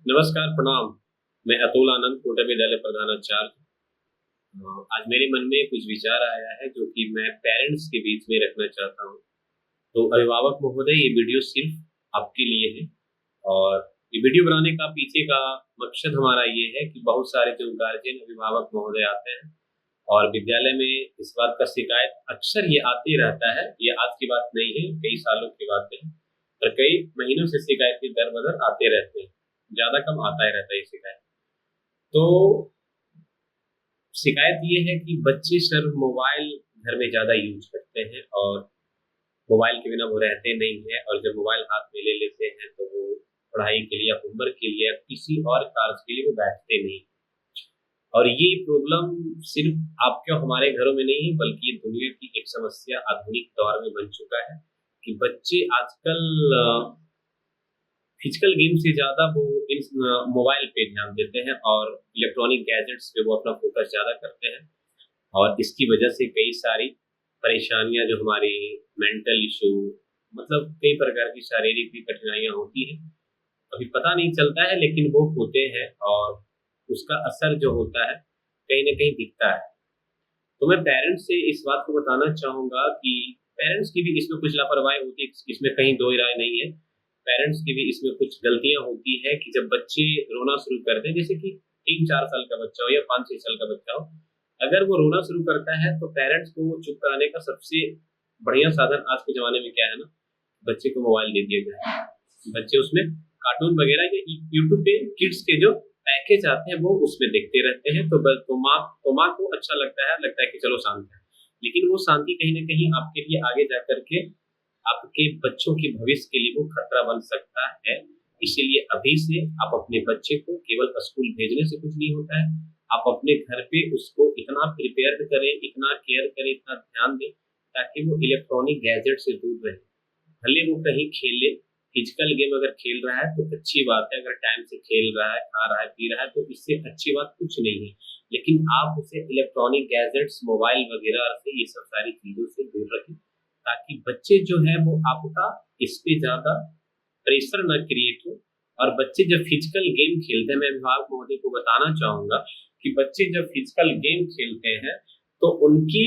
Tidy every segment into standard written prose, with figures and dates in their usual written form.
नमस्कार, प्रणाम। मैं अतुल आनंद, कोटा विद्यालय प्रधानाचार्य। आज मेरे मन में कुछ विचार आया है जो कि मैं पेरेंट्स के बीच में रखना चाहता हूँ। तो अभिभावक महोदय, ये वीडियो सिर्फ आपके लिए है। और ये वीडियो बनाने का पीछे का मकसद हमारा ये है कि बहुत सारे जो गार्जियन अभिभावक महोदय आते हैं और विद्यालय में इस बात का शिकायत अक्सर ये आते रहता है। ये आज की बात नहीं है, कई सालों की बात है और कई महीनों से शिकायत के दर बदर आते रहते हैं। ज्यादा कम आता ही रहता है ये शिकायत। तो शिकायत ये है कि बच्चे सिर्फ मोबाइल घर में ज़्यादा यूज़ करते हैं और मोबाइल के बिना वो रहते नहीं हैं, और जब मोबाइल हाथ में ले लेते हैं तो वो पढ़ाई के लिए या होमवर्क के लिए या किसी और कार्य के लिए वो बैठते नहीं। और ये प्रॉब्लम सिर्फ आपके और हमारे घरों में नहीं है, बल्कि ये दुनिया की एक समस्या आधुनिक दौर में बन चुका है कि बच्चे आजकल फिजिकल गेम से ज़्यादा वो इन मोबाइल पे ध्यान देते हैं और इलेक्ट्रॉनिक गैजेट्स पे वो अपना फ़ोकस ज़्यादा करते हैं। और इसकी वजह से कई सारी परेशानियाँ जो हमारी मेंटल इश्यू, मतलब कई प्रकार की शारीरिक भी कठिनाइयाँ होती हैं। अभी पता नहीं चलता है लेकिन वो होते हैं और उसका असर जो होता है कहीं न कहीं दिखता है। तो मैं पेरेंट्स से इस बात को बताना चाहूँगा कि पेरेंट्स की भी इसमें कुछ लापरवाही होती है, इसमें कहीं दो राय नहीं है। पेरेंट्स की भी इसमें कुछ गलतियाँ होती हैं कि जब बच्चे रोना शुरू करते हैं, जैसे कि 3-4 साल का बच्चा हो या 5-6 साल का बच्चा हो, अगर वो रोना शुरू करता है तो पेरेंट्स को वो चुप कराने का सबसे बढ़िया साधन आज के ज़माने में क्या है ना, बच्चे को मोबाइल दे दिया जाए। बच्चे उसमें कार्टून वगैरह या यूट्यूब पे किड्स के जो पैकेज आते हैं वो उसमें देखते रहते हैं। तो माँ को अच्छा लगता है कि चलो शांत है। लेकिन वो शांति कहीं न कहीं आपके लिए आगे जाकर के आपके बच्चों के भविष्य के लिए वो खतरा बन सकता है। इसीलिए अभी से आप अपने बच्चे को केवल स्कूल भेजने से कुछ नहीं होता है। आप अपने घर पे उसको इतना प्रिपेयर्ड करें, इतना केयर करें, इतना ध्यान दें ताकि वो इलेक्ट्रॉनिक गैजेट से दूर रहे। भले वो कहीं खेले, फिजिकल गेम अगर खेल रहा है तो अच्छी बात है, अगर टाइम से खेल रहा है, खा रहा है, पी रहा है तो इससे अच्छी बात कुछ नहीं है। लेकिन आप उसे इलेक्ट्रॉनिक गैजेट्स, मोबाइल वगैरह से, ये सब सारी चीज़ों से दूर रखें ताकि बच्चे जो है वो आपका इस पे ज़्यादा प्रेशर ना क्रिएट हो। और बच्चे जब फिजिकल गेम खेलते हैं, मैं अभिभावक महोदय को बताना चाहूँगा कि बच्चे जब फिजिकल गेम खेलते हैं तो उनकी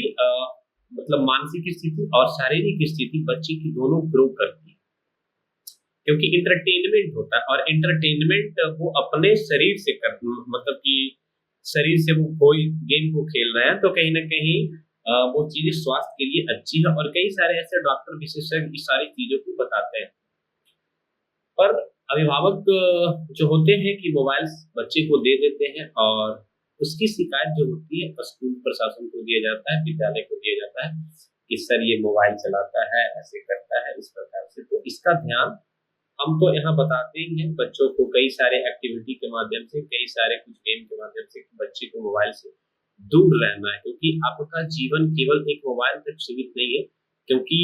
मतलब मानसिक स्थिति और शारीरिक स्थिति बच्चे की दोनों ग्रो करती है। क्योंकि एंटरटेनमेंट होता है और एंटरटेनमेंट वो अपने शरीर से कर, मतलब कि शरीर से वो कोई गेम को खेल रहे हैं तो कहीं न कहीं वो चीज़ें स्वास्थ्य के लिए अच्छी है और कई सारे ऐसे डॉक्टर विशेषज्ञ इस सारी चीज़ों को बताते हैं। पर अभिभावक जो होते हैं कि मोबाइल्स बच्चे को दे देते हैं और उसकी शिकायत जो होती है स्कूल प्रशासन को दिया जाता है, विद्यालय को दिया जाता है कि सर ये मोबाइल चलाता है, ऐसे करता है, इस प्रकार से। तो इसका ध्यान हम तो यहाँ बताते ही हैं बच्चों को कई सारे एक्टिविटी के माध्यम से, कई सारे कुछ गेम के माध्यम से कि बच्चे को मोबाइल से दूर रहना है, क्योंकि आपका जीवन केवल एक मोबाइल तक सीमित नहीं है। क्योंकि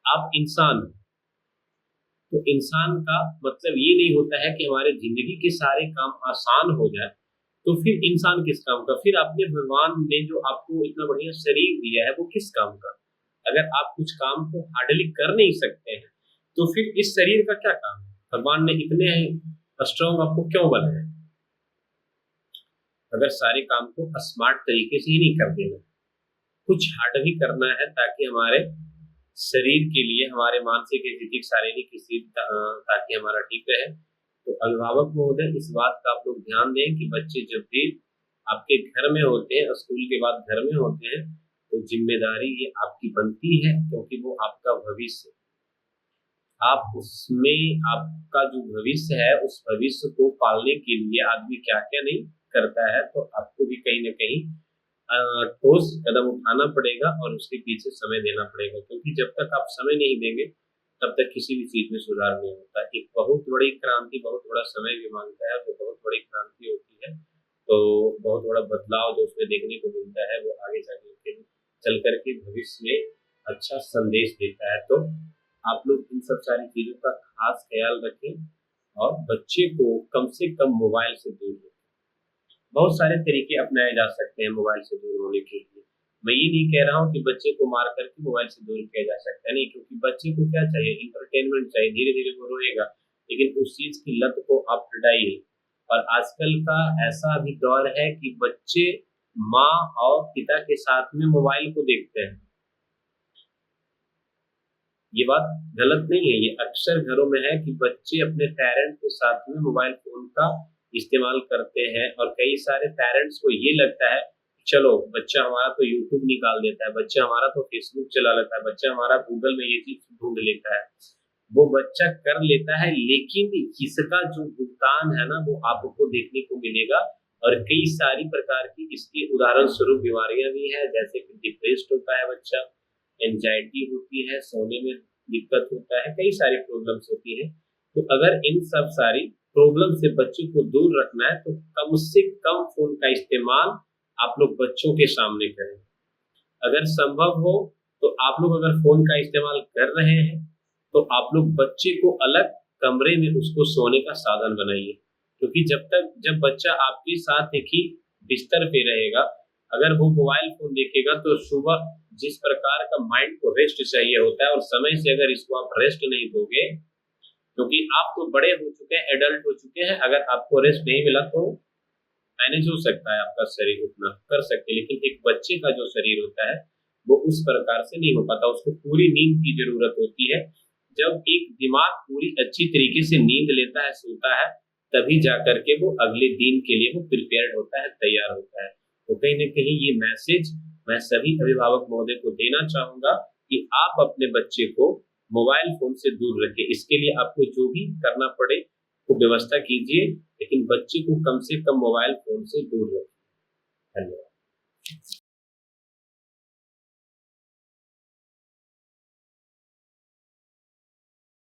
आप इंसान हो, तो इंसान का मतलब ये नहीं होता है कि हमारे ज़िंदगी के सारे काम आसान हो जाए, तो फिर इंसान किस काम का? फिर आपने भगवान ने जो आपको इतना बढ़िया शरीर दिया है, वो किस काम का? अगर आप कुछ काम को हार्डली कर नहीं सकते हैं, तो फिर इस शरीर का क्या काम है? भगवान ने इतने स्ट्रॉन्ग आपको क्यों बनाया? अगर सारे काम को स्मार्ट तरीके से ही नहीं कर देना, कुछ हार्ड भी करना है ताकि हमारे शरीर के लिए, हमारे मानसिक स्थिति, शारीरिक स्थिति ताकि हमारा ठीक रहे। तो अभिभावक महोदय, इस बात का आप लोग ध्यान दें कि बच्चे जब भी आपके घर में होते हैं, स्कूल के बाद घर में होते हैं, तो ज़िम्मेदारी ये आपकी बनती है क्योंकि वो आपका भविष्य है। आप उसमें आपका जो भविष्य है, उस भविष्य को पालने के लिए आदमी क्या-क्या नहीं करता है, तो आपको भी कहीं न कहीं ठोस कदम उठाना पड़ेगा और उसके पीछे समय देना पड़ेगा, क्योंकि जब तक आप समय नहीं देंगे, तब तक किसी भी चीज़ में सुधार नहीं होता। एक बहुत बड़ी क्रांति बहुत बड़ा समय भी माँगता है, तो बहुत बड़ी क्रांति होती है, तो बहुत बड़ा बदलाव जो उसमें देखने को मिलता है, वो आगे जाके फिर चल कर के भविष्य में अच्छा संदेश देता है। तो आप लोग इन सब सारी चीज़ों का खास ख़्याल रखें और बच्चे को कम से कम मोबाइल से दूर रखें। बहुत सारे तरीके अपनाए जा सकते हैं मोबाइल से दूर होने के लिए। मैं ये नहीं कह रहा हूँ कि बच्चे को मार कर के मोबाइल से दूर किया जा सकता है, नहीं, क्योंकि बच्चे को क्या चाहिए? एंटरटेनमेंट चाहिए, धीरे-धीरे वो रोएगा, लेकिन उस चीज़ की लत को आप हटाइए। और आजकल का ऐसा अभी दौर है कि बच्चे माँ और पिता के साथ में मोबाइल को देखते हैं। ये बात गलत नहीं है, ये अक्सर घरों में है कि बच्चे अपने पेरेंट के साथ में मोबाइल फ़ोन का इस्तेमाल करते हैं और कई सारे पेरेंट्स को ये लगता है, चलो बच्चा हमारा तो यूट्यूब निकाल देता है, बच्चा हमारा तो फेसबुक चला लेता है, बच्चा हमारा गूगल में ये चीज़ ढूँढ लेता है। वो बच्चा कर लेता है, लेकिन इसका जो भुगतान है ना, वो आपको देखने को मिलेगा और कई सारी प्रकार की इसके उदाहरण स्वरूप बीमारियाँ भी हैं, जैसे कि डिप्रेस्ड होता है बच्चा, एंग्जायटी होती है, सोने में दिक्कत होता है, कई सारी प्रॉब्लम्स होती हैं। तो अगर इन सब सारी प्रॉब्लम से बच्चे को दूर रखना है, तो कम से कम फ़ोन का इस्तेमाल आप लोग बच्चों के सामने करें। अगर संभव हो, तो आप लोग अगर फ़ोन का इस्तेमाल कर रहे हैं, तो आप लोग बच्चे को अलग कमरे में उसको सोने का साधन बनाइए। क्योंकि जब बच्चा आपके साथ एक ही बिस्तर पे रहेगा, अगर वो मोबाइल फ़ोन देखेगा तो सुबह जिस प्रकार का माइंड को रेस्ट चाहिए होता है और समय से अगर इसको आप रेस्ट नहीं दोगे, क्योंकि आप तो बड़े हो चुके हैं, एडल्ट हो चुके हैं, अगर आपको रेस्ट नहीं मिला तो मैनेज हो सकता है आपका शरीर, उतना कर सकते हैं, लेकिन एक बच्चे का जो शरीर होता है, वो उस प्रकार से नहीं हो पाता, उसको पूरी नींद की ज़रूरत होती है। जब एक दिमाग पूरी अच्छी तरीके से नींद लेता है, सोता है, तभी जाकर के वो अगले दिन के लिए वो प्रिपेयर्ड होता है, तैयार होता है। तो कहीं न कहीं ये मैसेज मैं सभी अभिभावक महोदय को देना चाहूँगा कि आप अपने बच्चे को मोबाइल फ़ोन से दूर रखें। इसके लिए आपको जो भी करना पड़े, वो व्यवस्था कीजिए, लेकिन बच्चे को कम से कम मोबाइल फ़ोन से दूर रखें। धन्यवाद।